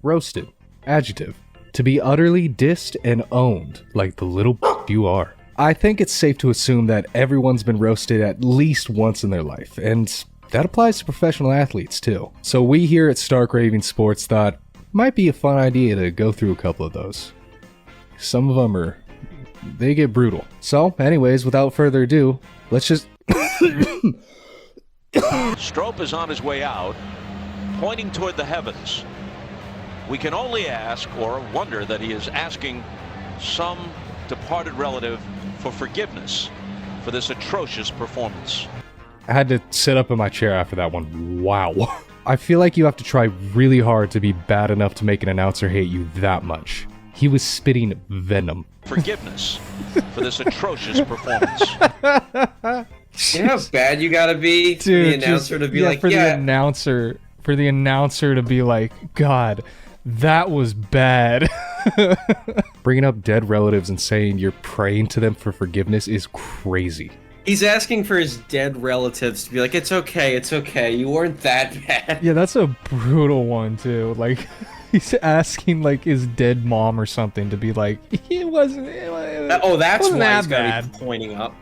Roasted. Adjective. To be utterly dissed and owned, like the little you are. I think it's safe to assume that everyone's been roasted at least once in their life, and that applies to professional athletes too. So we here at Stark Raving Sports thought might be a fun idea to go through a couple of those. Some of them they get brutal. So anyways, without further ado, let's just... Strope is on his way out, pointing toward the heavens. We can only ask or wonder that he is asking some departed relative for forgiveness for this atrocious performance. I had to sit up in my chair after that one. Wow. I feel like you have to try really hard to be bad enough to make an announcer hate you that much. He was spitting venom. Forgiveness for this atrocious performance. You know how bad you gotta be for the announcer to be like, the announcer to be like, God, that was bad. Bringing up dead relatives and saying you're praying to them for forgiveness is crazy. He's asking for his dead relatives to be like, it's okay, you weren't that bad. Yeah, that's a brutal one too. Like, he's asking like his dead mom or something to be like, that's why he's gotta be pointing up.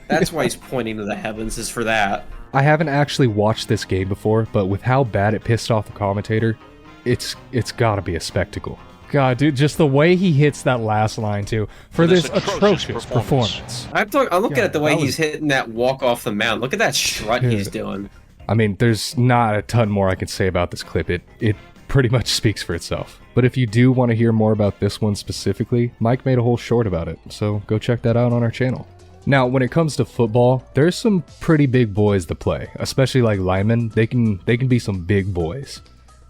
That's why he's pointing to the heavens, is for that. I haven't actually watched this game before, but with how bad it pissed off the commentator, it's gotta be a spectacle. God, dude, just the way he hits that last line too for this atrocious performance. I'm looking at the way he's hitting that walk off the mound. Look at that strut he's doing. I mean, there's not a ton more I can say about this clip. It pretty much speaks for itself. But if you do want to hear more about this one specifically, Mike made a whole short about it, so go check that out on our channel. Now, when it comes to football, there's some pretty big boys to play, especially like linemen. They can be some big boys.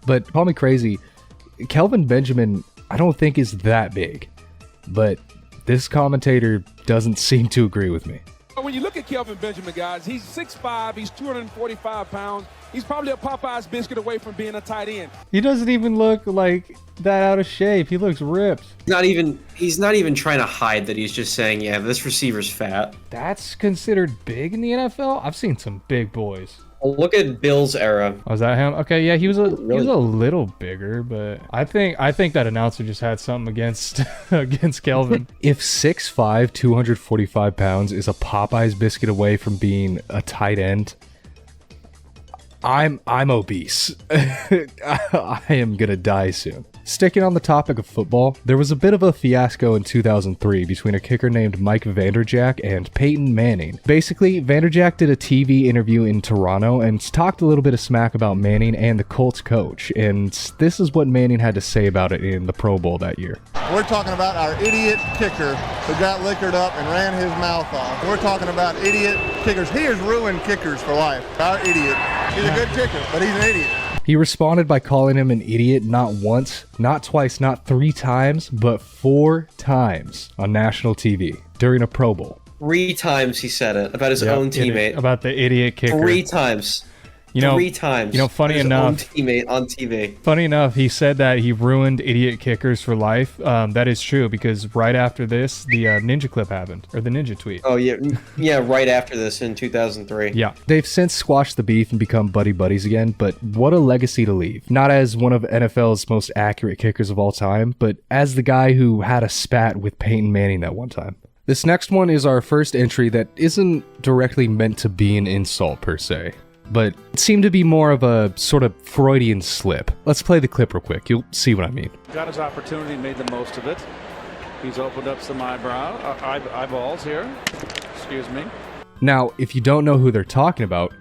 But call me crazy, Kelvin Benjamin, I don't think is that big. But this commentator doesn't seem to agree with me. When you look at Kelvin Benjamin, guys, he's 6'5", he's 245 pounds. He's probably a Popeye's biscuit away from being a tight end. He doesn't even look like that out of shape. He looks ripped. He's not even trying to hide that. He's just saying, yeah, this receiver's fat. That's considered big in the NFL? I've seen some big boys. Well, look at Bill's era. Was that him? Okay, yeah, he was a little bigger, but I think that announcer just had something against against Kelvin. If 6'5", 245 pounds is a Popeye's biscuit away from being a tight end, I'm obese. I am gonna die soon. Sticking on the topic of football, there was a bit of a fiasco in 2003 between a kicker named Mike Vanderjagt and Peyton Manning. Basically, Vanderjagt did a TV interview in Toronto and talked a little bit of smack about Manning and the Colts coach, and this is what Manning had to say about it in the Pro Bowl that year. We're talking about our idiot kicker who got liquored up and ran his mouth off. We're talking about idiot kickers. He has ruined kickers for life. Our idiot. He's a good kicker, but he's an idiot. He responded by calling him an idiot not once, not twice, not 3 times, but 4 times on national TV during a Pro Bowl. 3 times he said it about his own teammate. About the idiot kicker. 3 times. 3 times. Funny enough, his own teammate on TV. Funny enough, he said that he ruined idiot kickers for life. That is true because right after this, the ninja clip happened, or the ninja tweet. Oh yeah, right after this in 2003. Yeah, they've since squashed the beef and become buddies again. But what a legacy to leave! Not as one of NFL's most accurate kickers of all time, but as the guy who had a spat with Peyton Manning that one time. This next one is our first entry that isn't directly meant to be an insult per se, but it seemed to be more of a sort of Freudian slip. Let's play the clip real quick. You'll see what I mean. Got his opportunity, made the most of it. He's opened up some eyeballs here. Excuse me. Now, if you don't know who they're talking about,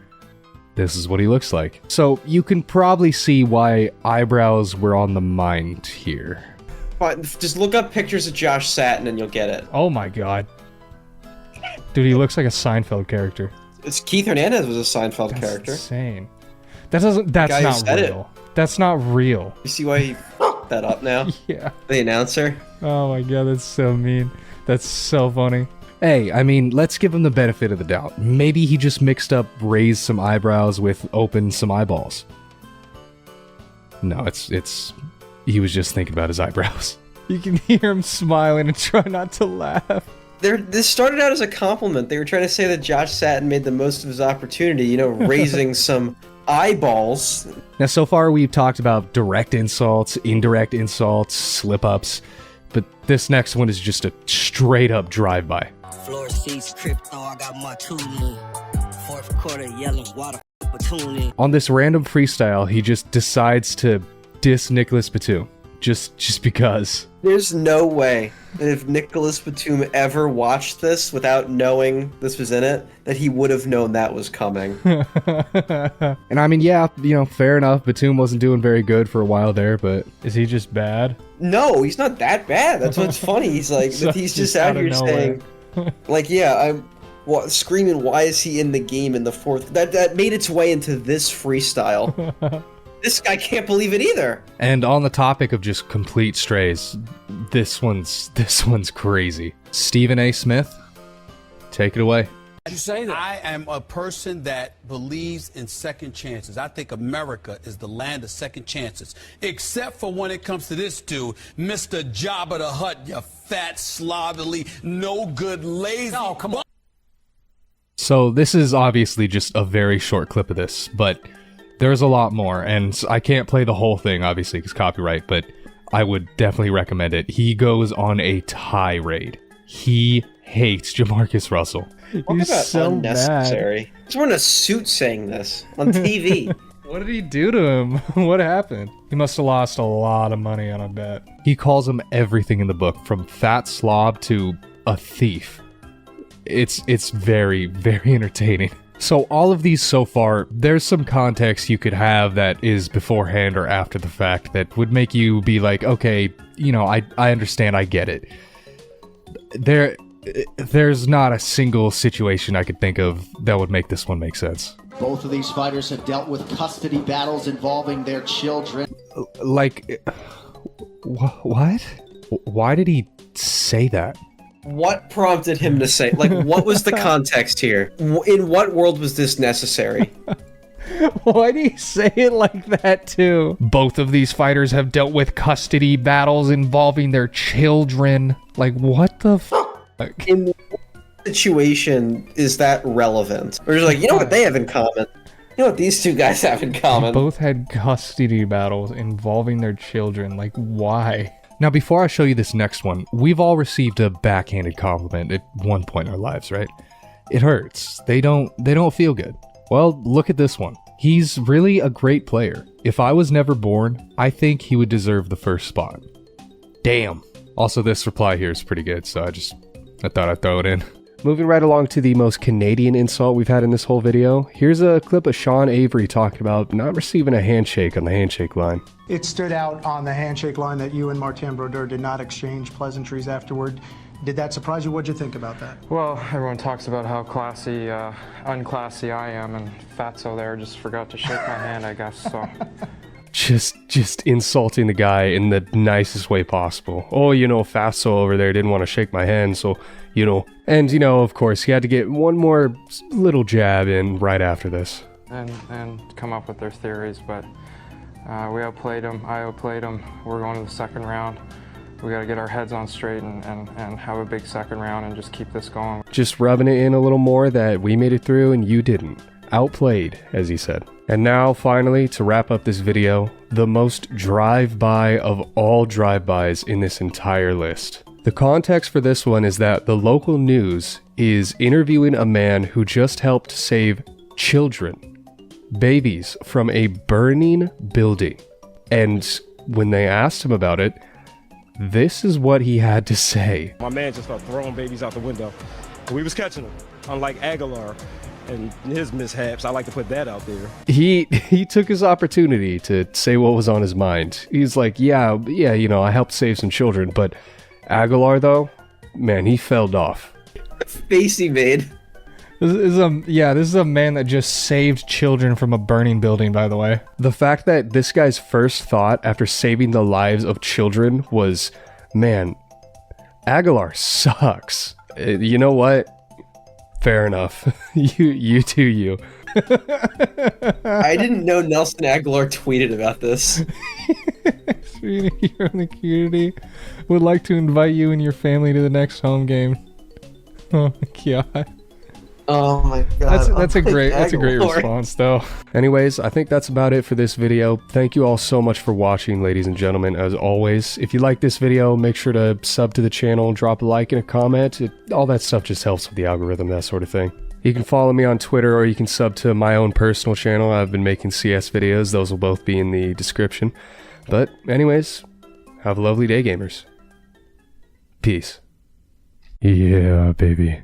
this is what he looks like. So you can probably see why eyebrows were on the mind here. But just look up pictures of Josh Satin and you'll get it. Oh my god. Dude, he looks like a Seinfeld character. Keith Hernandez was a Seinfeld character. Insane. That's not real. That's not real. You see why he fucked that up now? Yeah. The announcer. Oh my god, that's so mean. That's so funny. Hey, I mean, let's give him the benefit of the doubt. Maybe he just mixed up raised some eyebrows with open some eyeballs. No, he was just thinking about his eyebrows. You can hear him smiling and try not to laugh. This started out as a compliment. They were trying to say that Josh Satin made the most of his opportunity, raising some eyeballs. Now, so far we've talked about direct insults, indirect insults, slip-ups, but this next one is just a straight-up drive-by. Floor seats, crypto, I got my tooling. Fourth quarter, yelling water, tuning. On this random freestyle, he just decides to diss Nicholas Batum. Just because. There's no way that if Nicholas Batum ever watched this without knowing this was in it, that he would have known that was coming. And I mean, yeah, you know, fair enough. Batum wasn't doing very good for a while there, but is he just bad? No, he's not that bad. That's what's funny. He's like, So he's just out here saying, like, yeah, I'm screaming, why is he in the game in the fourth? That made its way into this freestyle. This guy can't believe it either. And on the topic of just complete strays, this one's crazy. Stephen A. Smith, take it away. You say that? I am a person that believes in second chances. I think America is the land of second chances, except for when it comes to this dude, Mr. Jabba the Hutt, you fat, slovenly, no good, lazy. Oh, come on. So this is obviously just a very short clip of this, but there's a lot more, and I can't play the whole thing, obviously, because copyright, but I would definitely recommend it. He goes on a tirade. He hates Jamarcus Russell. He's so unnecessary. Mad. He's wearing a suit saying this on TV. What did he do to him? What happened? He must have lost a lot of money on a bet. He calls him everything in the book, from fat slob to a thief. It's very, very entertaining. So all of these so far, there's some context you could have that is beforehand or after the fact that would make you be like, okay, you know, I understand, I get it. There's not a single situation I could think of that would make this one make sense. Both of these fighters have dealt with custody battles involving their children. Like, what? Why did he say that? What prompted him to say, like, what was the context here? In what world was this necessary? Why do you say it like that, too? Both of these fighters have dealt with custody battles involving their children. Like, what the fuck? In what situation is that relevant? Or just like, you know what they have in common? You know what these two guys have in common? Both had custody battles involving their children. Like, why? Now, before I show you this next one, we've all received a backhanded compliment at one point in our lives, right? It hurts. They don't feel good. Well, look at this one. He's really a great player. If I was never born, I think he would deserve the first spot. Damn. Also, this reply here is pretty good, so I thought I'd throw it in. Moving right along to the most Canadian insult we've had in this whole video, here's a clip of Sean Avery talking about not receiving a handshake on the handshake line. It stood out on the handshake line that you and Martin Brodeur did not exchange pleasantries afterward. Did that surprise you? What'd you think about that? Well, everyone talks about how classy, unclassy I am, and Fatso there just forgot to shake my hand, I guess, so... Just insulting the guy in the nicest way possible. Oh, you know, Fatso over there didn't want to shake my hand, so, you know. And, you know, of course, he had to get one more little jab in right after this. And come up with their theories, but we outplayed them, I outplayed them. We're going to the second round. We got to get our heads on straight and have a big second round and just keep this going. Just rubbing it in a little more that we made it through and you didn't. Outplayed, as he said. And now, finally, to wrap up this video, the most drive-by of all drive-bys in this entire list. The context for this one is that the local news is interviewing a man who just helped save children, babies, from a burning building. And when they asked him about it, this is what he had to say. My man just started throwing babies out the window. We was catching them, unlike Aguilar and his mishaps. I like to put that out there. He took his opportunity to say what was on his mind. He's like, yeah, you know, I helped save some children, but Aguilar, though, man, he fell off. The face he made. This is a man that just saved children from a burning building, by the way. The fact that this guy's first thought after saving the lives of children was, man, Aguilar sucks. You know what? Fair enough. You do you. I didn't know Nelson Aguilar tweeted about this. Sweetie, you're in the community. Would like to invite you and your family to the next home game. Oh my god. Oh my god. That's a great Aguilar. response though. Anyways, I think that's about it for this video. Thank you all so much for watching, ladies and gentlemen. As always, if you like this video, make sure to sub to the channel, drop a like and a comment. All that stuff just helps with the algorithm, that sort of thing. You can follow me on Twitter, or you can sub to my own personal channel. I've been making CS videos. Those will both be in the description. But anyways, have a lovely day, gamers. Peace. Yeah, baby.